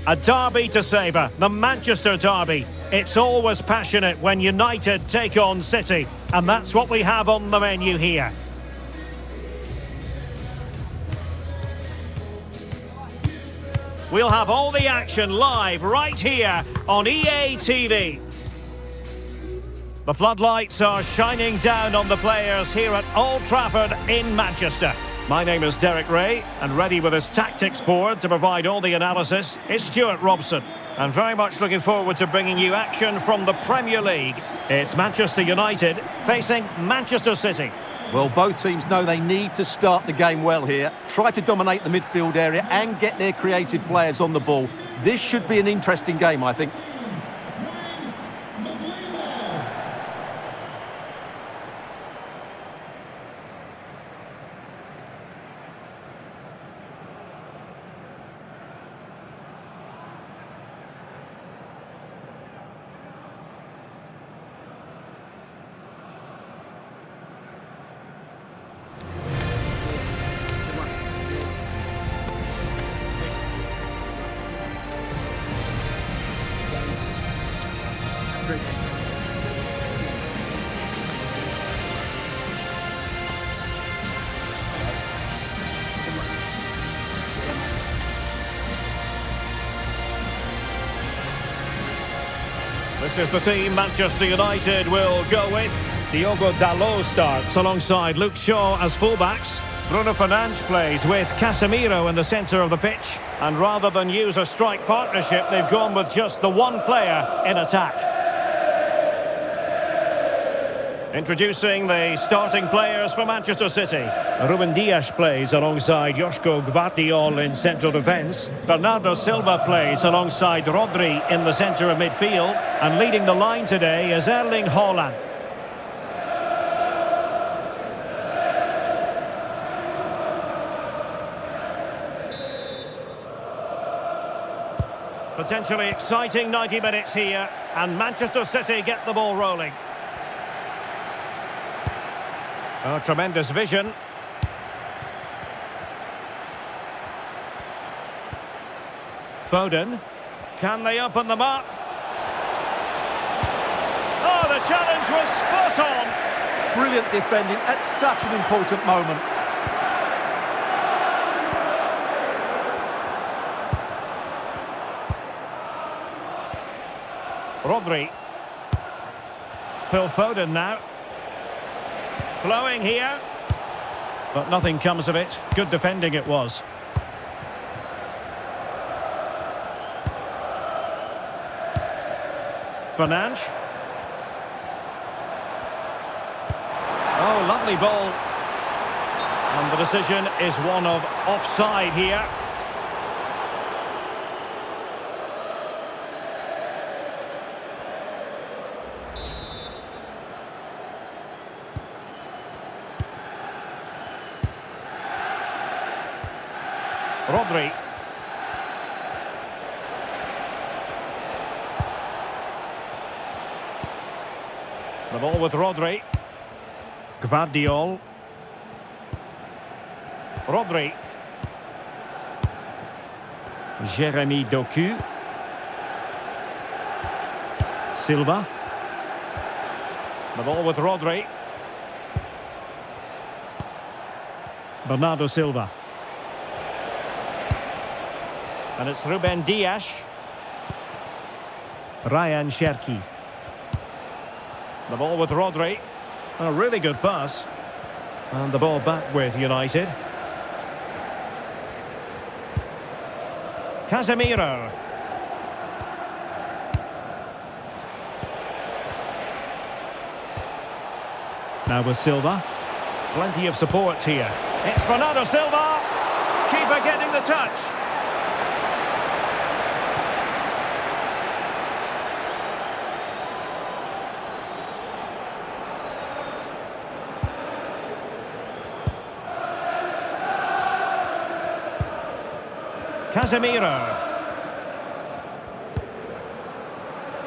A derby to savour, the Manchester derby. It's always passionate when United take on City, and that's what we have on the menu here. We'll have all the action live right here on EA TV. The floodlights are shining down on the players here at Old Trafford in Manchester. My name is Derek Ray, and ready with his tactics board to provide all the analysis is Stuart Robson. And very much looking forward to bringing you action from the Premier League. It's Manchester United facing Manchester City. Well, both teams know they need to start the game well here. Try to dominate the midfield area and get their creative players on the ball. This should be an interesting game, I think. This is the team Manchester United will go with. Diogo Dalot starts alongside Luke Shaw as fullbacks. Bruno Fernandes plays with Casemiro in the centre of the pitch. And rather than use a strike partnership, they've gone with just the one player in attack. Introducing the starting players for Manchester City. Ruben Dias plays alongside Joško Gvardiol in central defence. Bernardo Silva plays alongside Rodri in the centre of midfield. And leading the line today is Erling Haaland. Potentially exciting 90 minutes here, and Manchester City get the ball rolling. Oh, tremendous vision. Foden. Can they open them up? Oh, the challenge was spot on. Brilliant defending at such an important moment. Rodri. Phil Foden now. Flowing here. But nothing comes of it. Good defending it was. Fernandes. Oh, lovely ball. And the decision is one of offside here. Rodri. The ball with Rodri. Gvardiol. Rodri. Jeremy Doku. Silva. The ball with Rodri. Bernardo Silva. And it's Ruben Dias. Ryan Cherki. The ball with Rodri. A really good pass. And the ball back with United. Casemiro. Now with Silva. Plenty of support here. It's Bernardo Silva. Keeper getting the touch. Casemiro.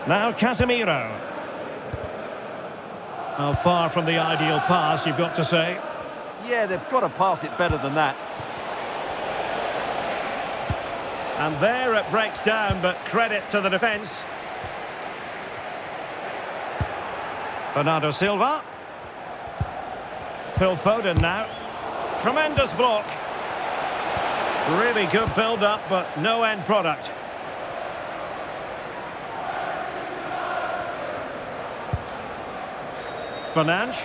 Now Casemiro. Well, far from the ideal pass, you've got to say. Yeah, they've got to pass it better than that. And there it breaks down, but credit to the defence. Bernardo Silva. Phil Foden now. Tremendous block. Really good build-up, but no end product. Fernandes.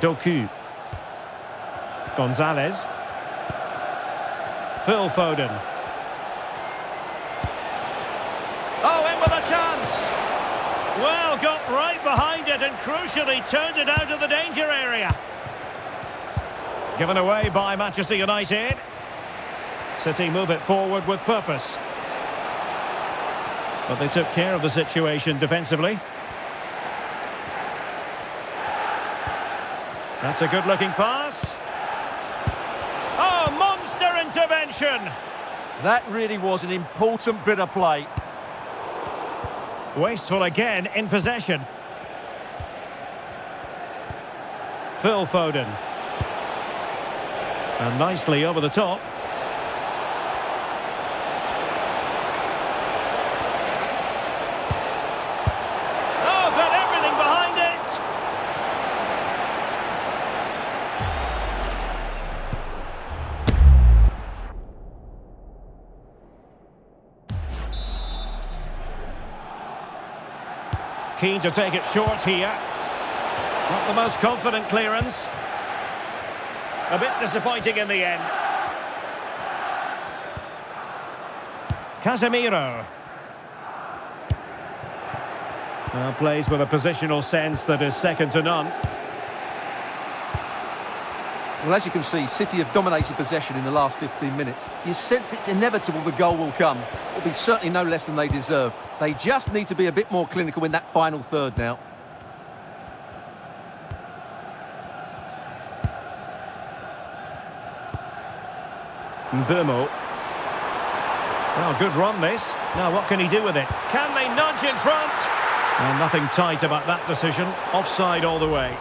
Doku. Gonzalez. Phil Foden. Oh, in with a chance. Well, got right behind it and crucially turned it out of the danger area. Given away by Manchester United. City move it forward with purpose. But they took care of the situation defensively. That's a good-looking pass. Oh, monster intervention! That really was an important bit of play. Wasteful again in possession. Phil Foden. And nicely over the top. Oh, got everything behind it! Keen to take it short here. Not the most confident clearance. A bit disappointing in the end. Casemiro. Well, plays with a positional sense that is second to none. Well, as you can see, City have dominated possession in the last 15 minutes. You sense it's inevitable the goal will come. It'll be certainly no less than they deserve. They just need to be a bit more clinical in that final third now. Mbeumo. Well, good run this. Now what can he do with it? Can they nudge in front? Well, nothing tight about that decision. Offside all the way.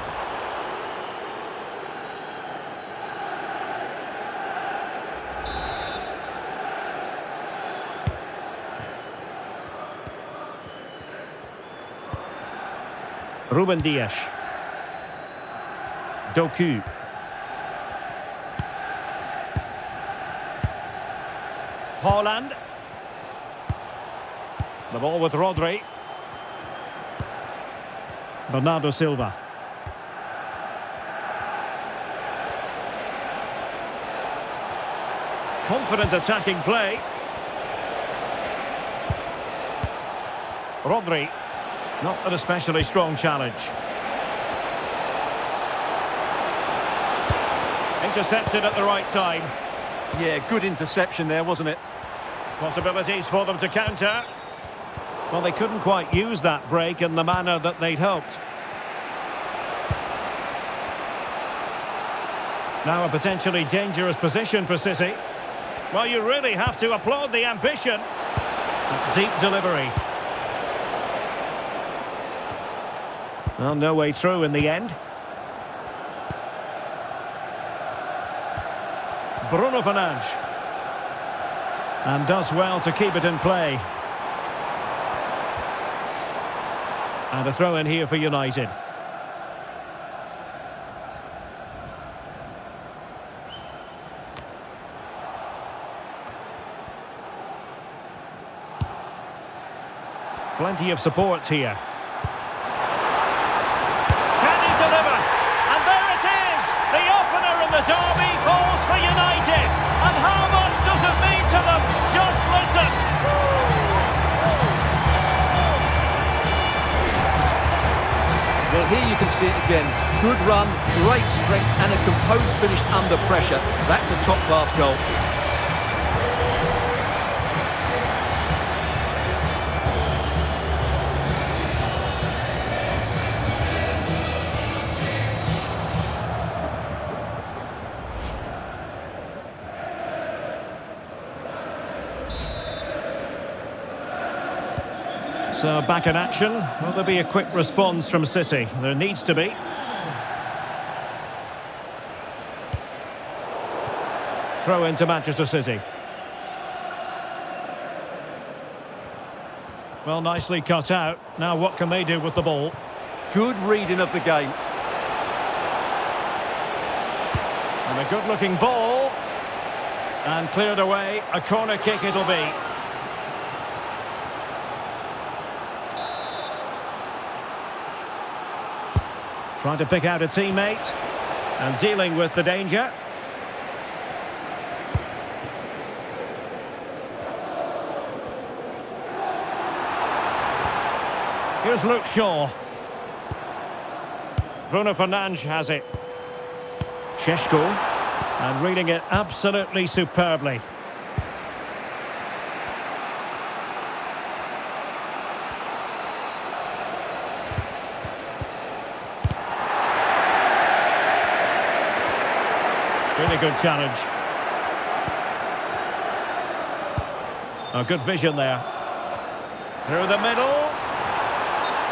Ruben Dias. Doku. Haaland. The ball with Rodri. Bernardo Silva. Confident attacking play. Rodri. Not an especially strong challenge. Intercepted at the right time. Yeah, good interception there, wasn't it? Possibilities for them to counter. Well, they couldn't quite use that break in the manner that they'd hoped. Now a potentially dangerous position for City. Well, you really have to applaud the ambition. Deep delivery. Well, no way through in the end. Bruno Fernandes. And does well to keep it in play. And a throw in here for United. Plenty of support here. Can he deliver? And there it is! The opener in the derby falls for United. And how much does it mean to them? Just listen. Well, here you can see it again. Good run, great strength, and a composed finish under pressure. That's a top-class goal. So back in action. Will there be a quick response from City? There needs to be. Throw into Manchester City. Well, nicely cut out. Now what can they do with the ball? Good reading of the game. And a good-looking ball. And cleared away. A corner kick it'll be. Trying to pick out a teammate. And dealing with the danger. Here's Luke Shaw. Bruno Fernandes has it. Sesko. And reading it absolutely superbly. Really good challenge. A good vision there. Through the middle.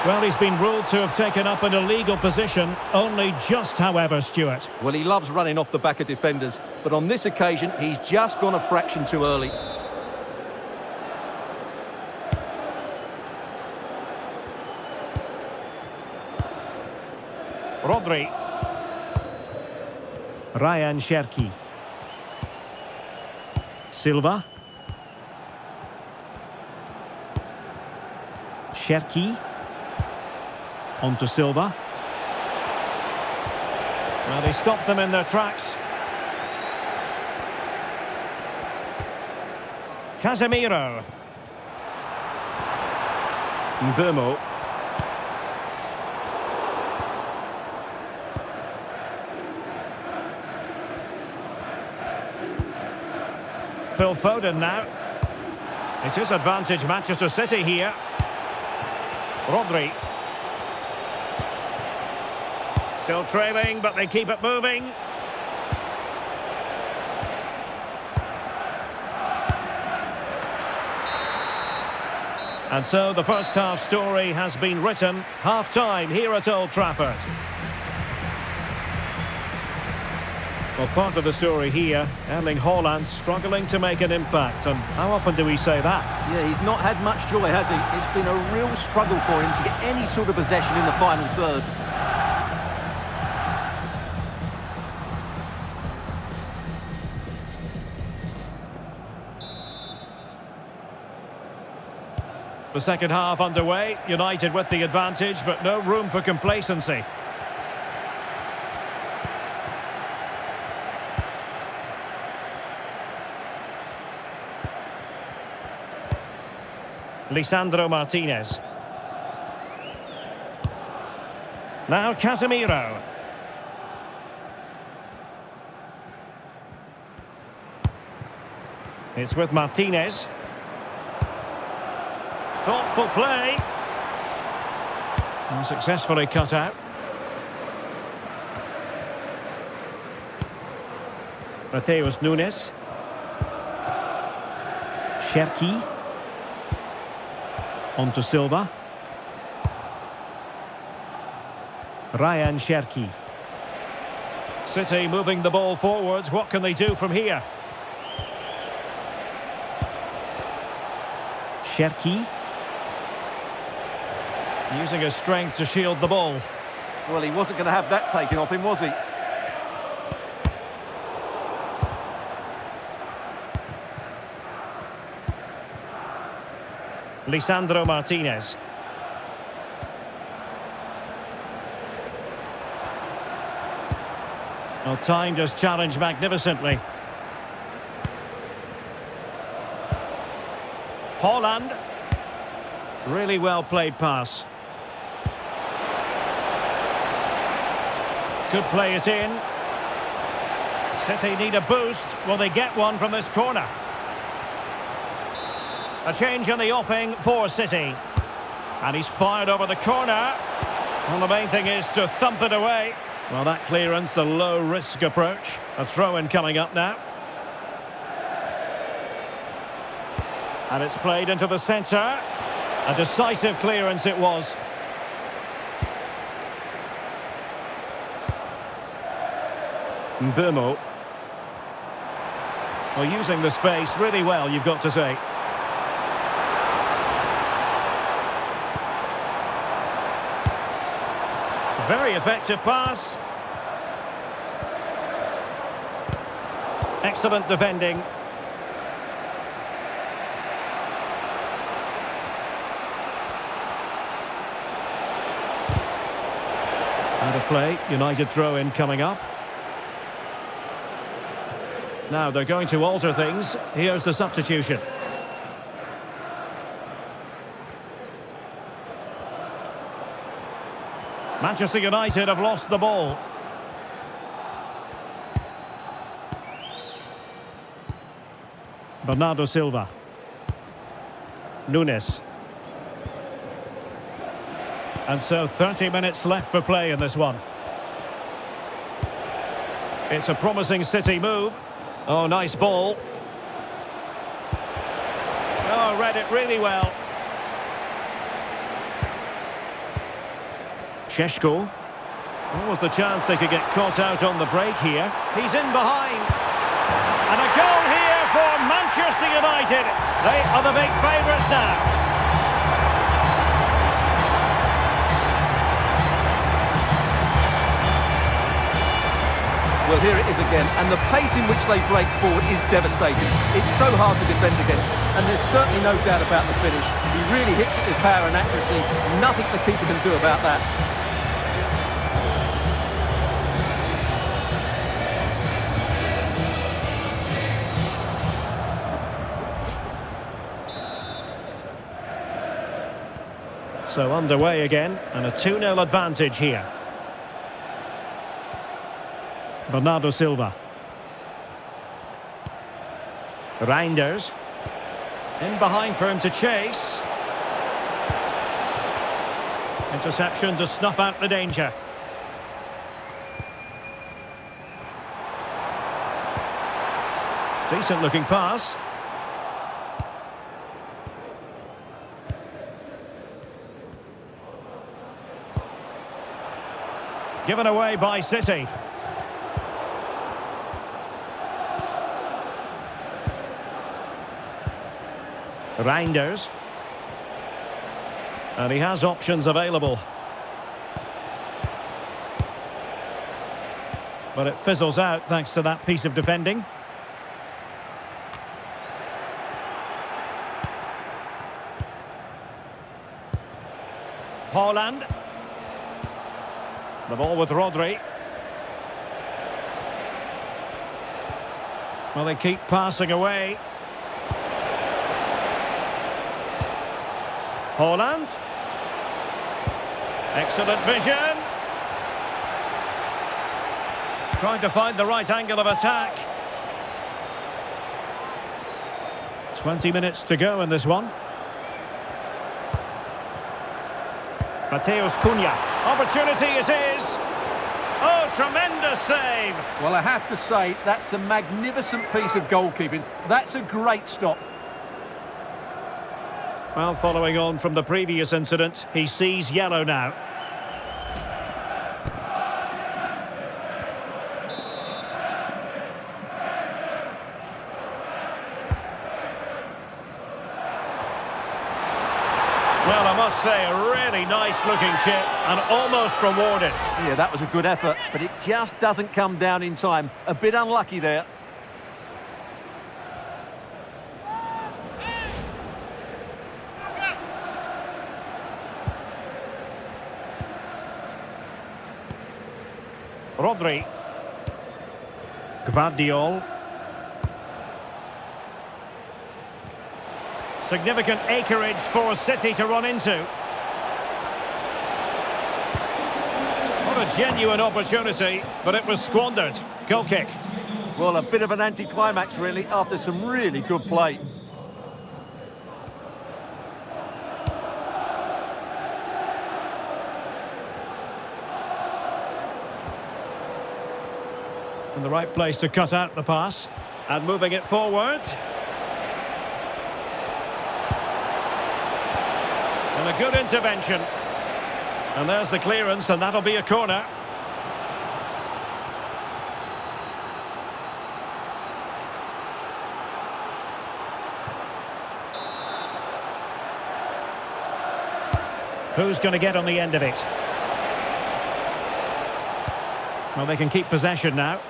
Well, he's been ruled to have taken up an illegal position, only just, however, Stuart. Well, he loves running off the back of defenders, but on this occasion, he's just gone a fraction too early. Rodri. Ryan Cherki. Silva. Cherki. On to Silva. Well, they stopped them in their tracks. Casemiro. Mbeumo. Phil Foden now. It is advantage Manchester City here. Rodri. Still trailing, but they keep it moving. And so the first half story has been written. Half-time here at Old Trafford. Well, part of the story here, Erling Haaland struggling to make an impact. And how often do we say that? Yeah, he's not had much joy, has he? It's been a real struggle for him to get any sort of possession in the final third. The second half underway, United with the advantage, but no room for complacency. Lisandro Martinez. Now Casemiro. It's with Martinez. Thoughtful play. And successfully cut out. Mateus Nunes. Cherki. On to Silva. Ryan Cherki. City moving the ball forwards. What can they do from here? Cherki. Using his strength to shield the ball. Well, he wasn't going to have that taken off him, was he? Lisandro Martinez. Well, time just challenged magnificently. Haaland. Really well played pass. Could play it in. City need a boost. Will they get one from this corner? A change in the offing for City. And he's fired over the corner. Well, the main thing is to thump it away. Well, that clearance, the low-risk approach. A throw-in coming up now. And it's played into the centre. A decisive clearance it was. Mbeumo. Well, using the space really well, you've got to say. Very effective pass. Excellent defending. Out of play, United throw-in coming up. Now they're going to alter things. Here's the substitution. Manchester United have lost the ball. Bernardo Silva. Nunes. And so 30 minutes left for play in this one. It's a promising City move. Oh, nice ball. Oh, read it really well. Sesko. What was the chance they could get caught out on the break here? He's in behind. And a goal here for Manchester United. They are the big favourites now. Well, here it is again, and the pace in which they break forward is devastating. It's so hard to defend against, and there's certainly no doubt about the finish. He really hits it with power and accuracy. Nothing the keeper can do about that. So underway again, and a 2-0 advantage here. Bernardo Silva. Reinders. In behind for him to chase. Interception to snuff out the danger. Decent looking pass. Given away by City. Reinders. And he has options available. But it fizzles out thanks to that piece of defending. Haaland. The ball with Rodri. Well, they keep passing away. Haaland. Excellent vision. Trying to find the right angle of attack. 20 minutes to go in this one. Mateus Cunha. Opportunity it is. Oh, tremendous save. Well, I have to say, that's a magnificent piece of goalkeeping. That's a great stop. Well, following on from the previous incident, he sees yellow now. Well, I must say, a really nice-looking chip and almost rewarded. Yeah, that was a good effort, but it just doesn't come down in time. A bit unlucky there. Rodri. Gvardiol. Significant acreage for City to run into. What a genuine opportunity, but it was squandered. Goal kick. Well, a bit of an anti-climax, really, after some really good play. In the right place to cut out the pass. And moving it forward. And a good intervention. And there's the clearance, and that'll be a corner. Who's going to get on the end of it? Well, they can keep possession now.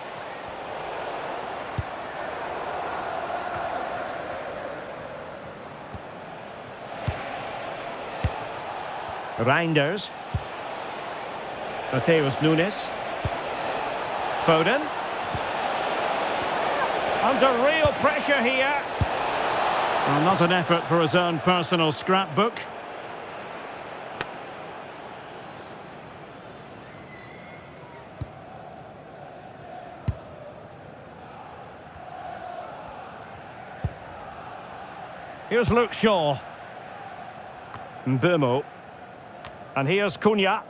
Reinders. Mateus Nunes. Foden. Under real pressure here. Well, not an effort for his own personal scrapbook. Here's Luke Shaw. Mbeumo. And here's Cunha.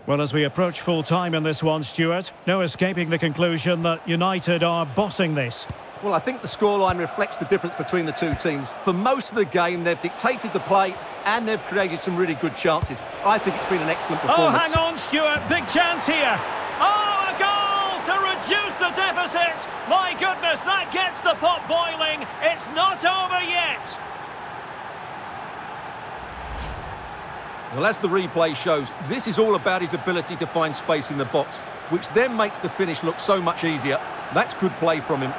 Well, as we approach full time in this one, Stuart, no escaping the conclusion that United are bossing this. Well, I think the scoreline reflects the difference between the two teams. For most of the game, they've dictated the play and they've created some really good chances. I think it's been an excellent performance. Oh, hang on, Stuart. Big chance here. Oh, a goal to reduce the deficit. My goodness, that gets the pot boiling. It's not over yet. Well, as the replay shows, this is all about his ability to find space in the box, which then makes the finish look so much easier. That's good play from him.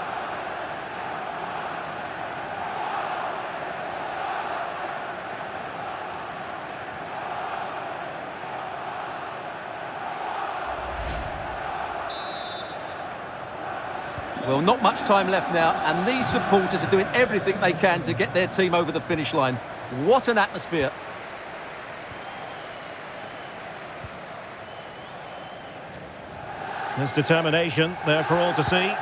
Well, not much time left now, and these supporters are doing everything they can to get their team over the finish line. What an atmosphere. There's determination there for all to see.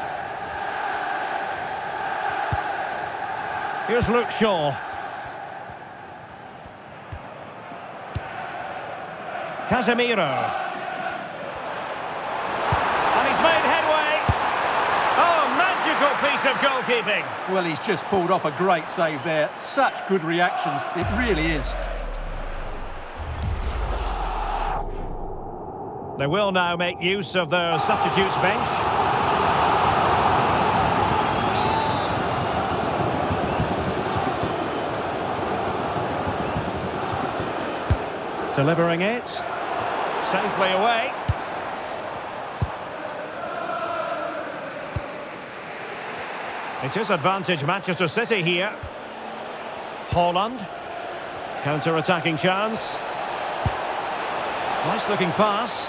Here's Luke Shaw. Casemiro. And he's made headway. Oh, magical piece of goalkeeping. Well, he's just pulled off a great save there. Such good reactions. It really is. They will now make use of their substitutes bench. Delivering it. Safely away. It is advantage Manchester City here. Haaland. Counter-attacking chance. Nice looking pass.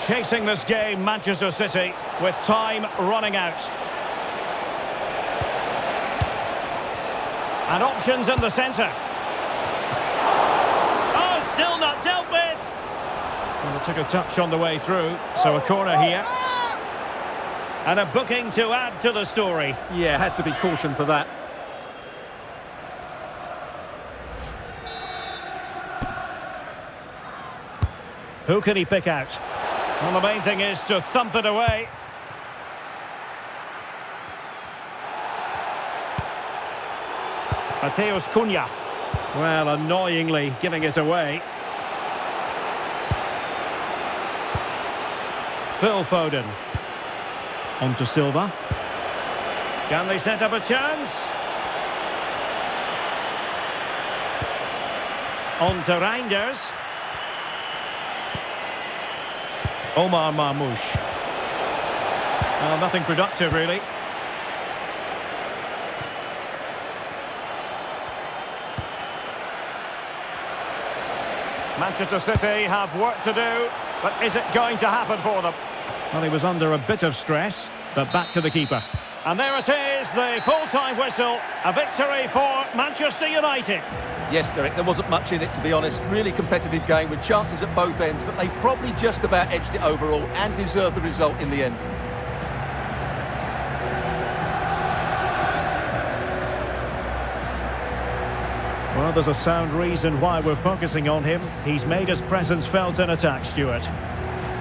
Chasing this game, Manchester City, with time running out. And options in the centre. Oh, still not dealt with. Well, it took a touch on the way through, so a corner here. And a booking to add to the story. Yeah, had to be cautioned for that. Who can he pick out? Well, the main thing is to thump it away. Mateus Cunha. Well, annoyingly giving it away. Phil Foden. On to Silva. Can they set up a chance? On to Reinders. Omar Marmoush. Well, nothing productive, really. Manchester City have work to do, but is it going to happen for them? Well, he was under a bit of stress, but back to the keeper. And there it is, the full-time whistle. A victory for Manchester United. Yes, Derek, there wasn't much in it, to be honest. Really competitive game with chances at both ends, but they probably just about edged it overall and deserved the result in the end. Well, there's a sound reason why we're focusing on him. He's made his presence felt in attack, Stuart.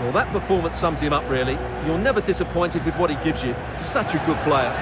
Well, that performance sums him up, really. You're never disappointed with what he gives you. Such a good player.